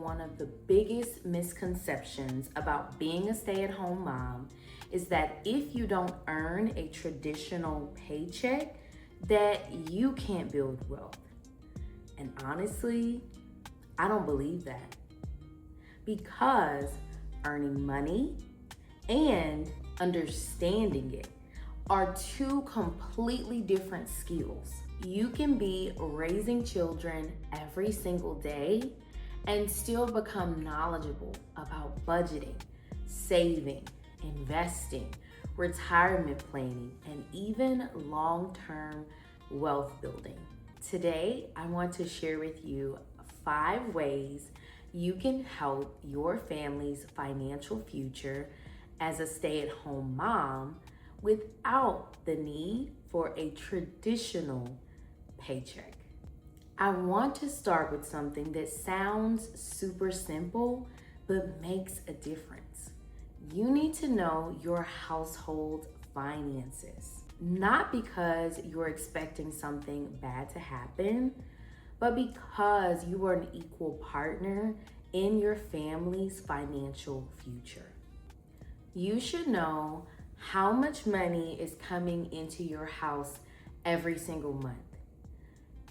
one of the biggest misconceptions about being a stay-at-home mom is that if you don't earn a traditional paycheck, that you can't build wealth. And honestly, I don't believe that. Because earning money and understanding it are two completely different skills. You can be raising children every single day and still become knowledgeable about budgeting, saving, investing, retirement planning, and even long-term wealth building. Today, I want to share with you 5 ways you can help your family's financial future as a stay-at-home mom without the need for a traditional paycheck. I want to start with something that sounds super simple, but makes a difference. You need to know your household finances, not because you're expecting something bad to happen, but because you are an equal partner in your family's financial future. You should know how much money is coming into your house every single month.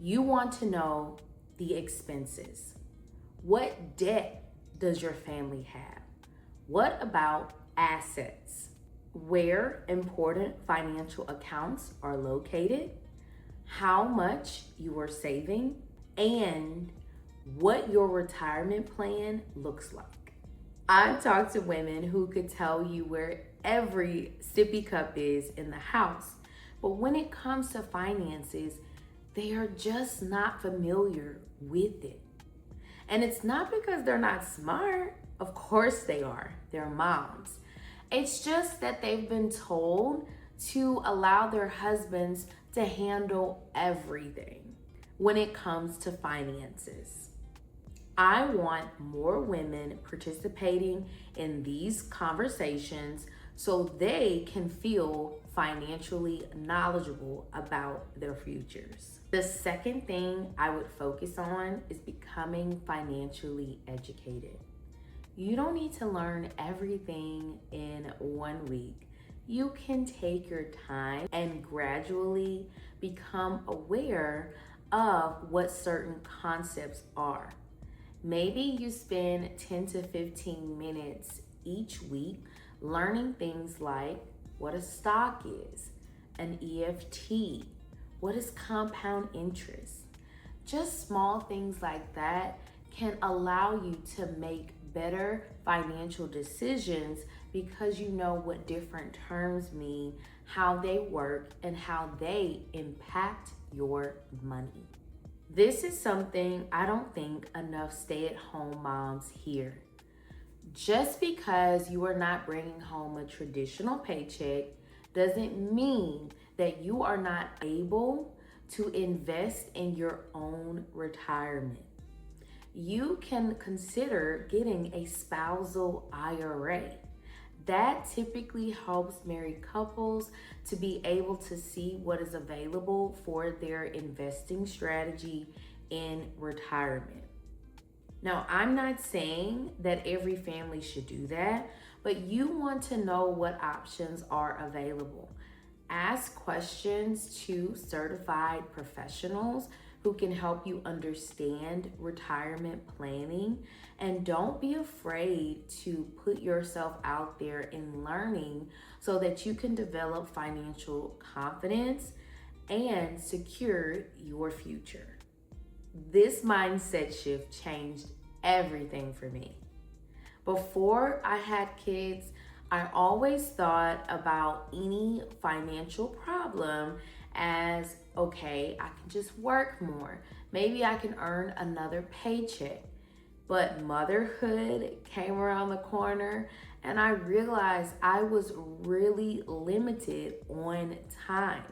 You want to know the expenses. What debt does your family have? What about assets? Where important financial accounts are located? How much you are saving? And what your retirement plan looks like. I've talked to women who could tell you where every sippy cup is in the house, but when it comes to finances, they are just not familiar with it. And it's not because they're not smart. Of course they are. They're moms. It's just that they've been told to allow their husbands to handle everything when it comes to finances. I want more women participating in these conversations so they can feel financially knowledgeable about their futures. The second thing I would focus on is becoming financially educated. You don't need to learn everything in 1 week. You can take your time and gradually become aware of what certain concepts are. Maybe you spend 10 to 15 minutes each week learning things like what a stock is, an EFT, what is compound interest. Just small things like that can allow you to make better financial decisions because you know what different terms mean, how they work, and how they impact your money. This is something I don't think enough stay-at-home moms hear. Just because you are not bringing home a traditional paycheck doesn't mean that you are not able to invest in your own retirement. You can consider getting a spousal IRA. That typically helps married couples to be able to see what is available for their investing strategy in retirement. Now, I'm not saying that every family should do that, but you want to know what options are available. Ask questions to certified professionals who can help you understand retirement planning, and don't be afraid to put yourself out there in learning so that you can develop financial confidence and secure your future. This mindset shift changed everything for me. Before I had kids, I always thought about any financial problem as, okay, I can just work more. Maybe I can earn another paycheck. But motherhood came around the corner and I realized I was really limited on time.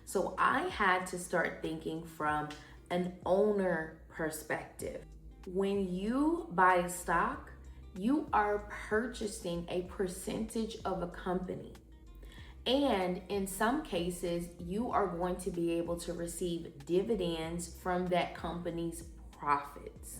So I had to start thinking from an owner perspective. When you buy stock, you are purchasing a percentage of a company. And in some cases, you are going to be able to receive dividends from that company's profits.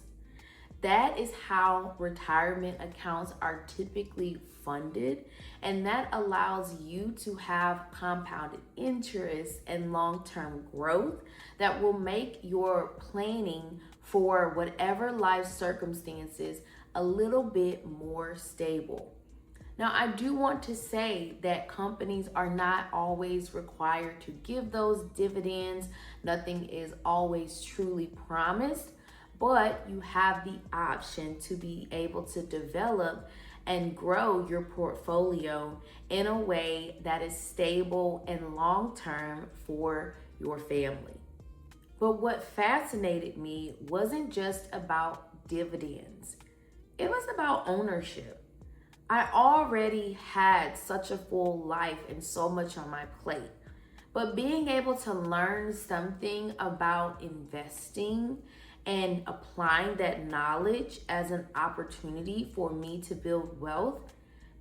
That is how retirement accounts are typically funded, and that allows you to have compounded interest and long-term growth that will make your planning for whatever life circumstances a little bit more stable. Now, I do want to say that companies are not always required to give those dividends. Nothing is always truly promised, but you have the option to be able to develop and grow your portfolio in a way that is stable and long term for your family. But what fascinated me wasn't just about dividends, it was about ownership. I already had such a full life and so much on my plate. But being able to learn something about investing and applying that knowledge as an opportunity for me to build wealth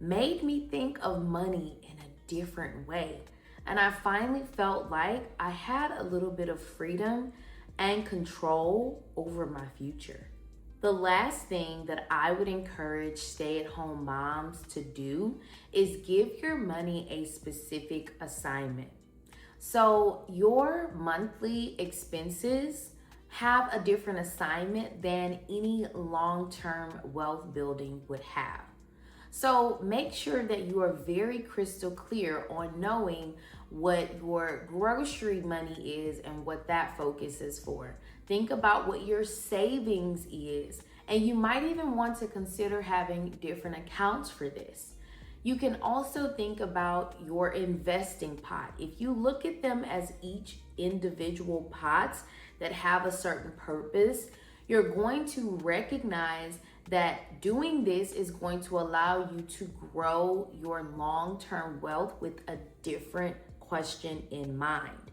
made me think of money in a different way. And I finally felt like I had a little bit of freedom and control over my future. The last thing that I would encourage stay-at-home moms to do is give your money a specific assignment. So your monthly expenses have a different assignment than any long-term wealth building would have. So make sure that you are very crystal clear on knowing what your grocery money is and what that focus is for. Think about what your savings is, and you might even want to consider having different accounts for this. You can also think about your investing pot. If you look at them as each individual pots that have a certain purpose, you're going to recognize that doing this is going to allow you to grow your long-term wealth with a different question in mind.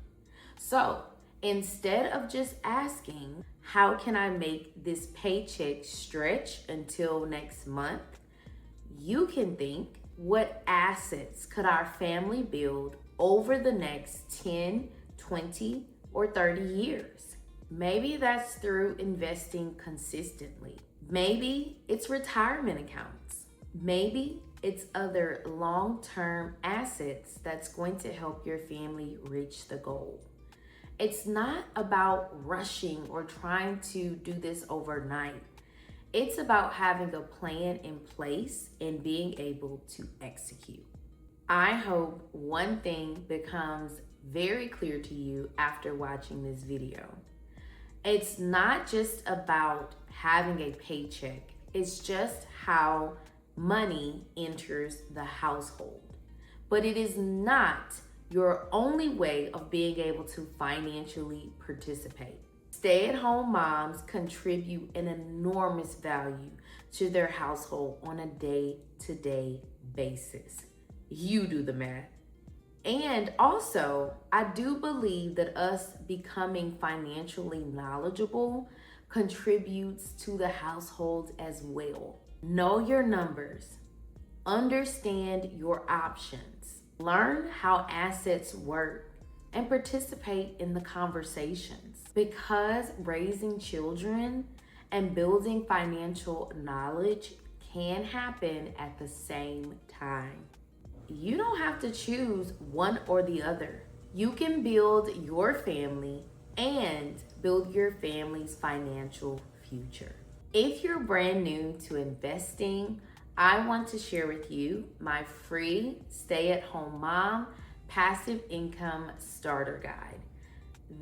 So instead of just asking, how can I make this paycheck stretch until next month? You can think, what assets could our family build over the next 10, 20, or 30 years? Maybe that's through investing consistently. Maybe it's retirement accounts. Maybe it's other long-term assets that's going to help your family reach the goal. It's not about rushing or trying to do this overnight. It's about having a plan in place and being able to execute. I hope one thing becomes very clear to you after watching this video. It's not just about having a paycheck. It's just how money enters the household. But it is not your only way of being able to financially participate. Stay-at-home moms contribute an enormous value to their household on a day-to-day basis. You do the math. And also, I do believe that us becoming financially knowledgeable contributes to the household as well. Know your numbers, understand your options, learn how assets work, and participate in the conversations. Because raising children and building financial knowledge can happen at the same time. You don't have to choose one or the other. You can build your family and build your family's financial future. If you're brand new to investing, I want to share with you my free stay-at-home mom passive income starter guide.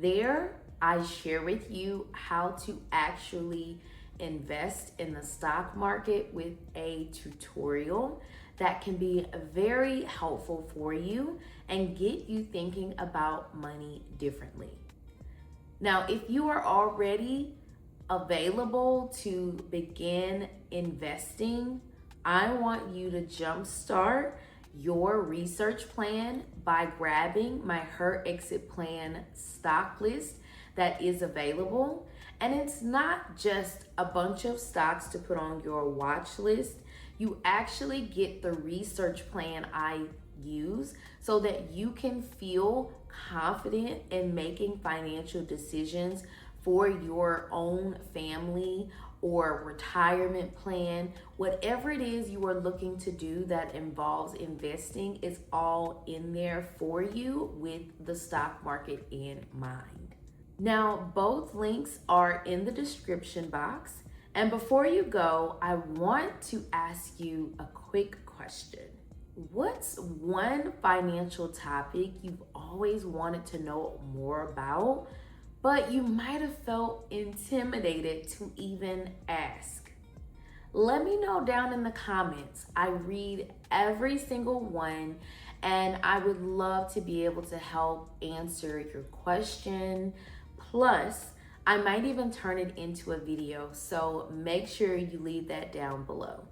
There, I share with you how to actually invest in the stock market with a tutorial that can be very helpful for you and get you thinking about money differently. Now, if you are already available to begin investing, I want you to jumpstart your research plan by grabbing my Her Exit Plan stock list that is available. And it's not just a bunch of stocks to put on your watch list. You actually get the research plan I use so that you can feel confident in making financial decisions for your own family or retirement plan, whatever it is you are looking to do that involves investing is all in there for you with the stock market in mind. Now, both links are in the description box. And before you go, I want to ask you a quick question. What's one financial topic you've always wanted to know more about, but you might have felt intimidated to even ask? Let me know down in the comments. I read every single one, and I would love to be able to help answer your question. Plus, I might even turn it into a video, so make sure you leave that down below.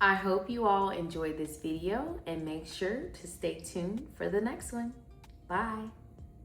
I hope you all enjoyed this video and make sure to stay tuned for the next one. Bye.